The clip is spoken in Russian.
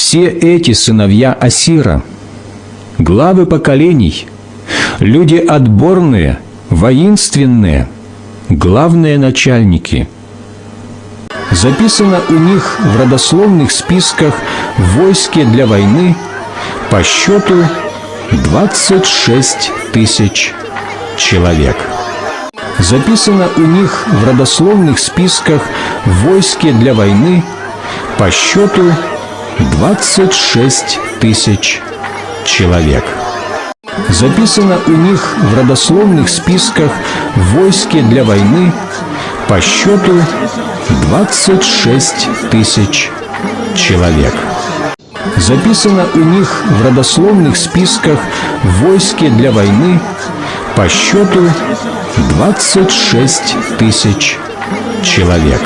Все эти сыновья Асира, главы поколений, люди отборные, воинственные, главные начальники. Записано у них в родословных списках в войске для войны по счету 26 тысяч человек. Записано у них в родословных списках в войске для войны по счету 26 тысяч человек. Записано у них в родословных списках в войске для войны по счету 26 тысяч человек. Записано у них в родословных списках в войске для войны по счету 26 тысяч человек.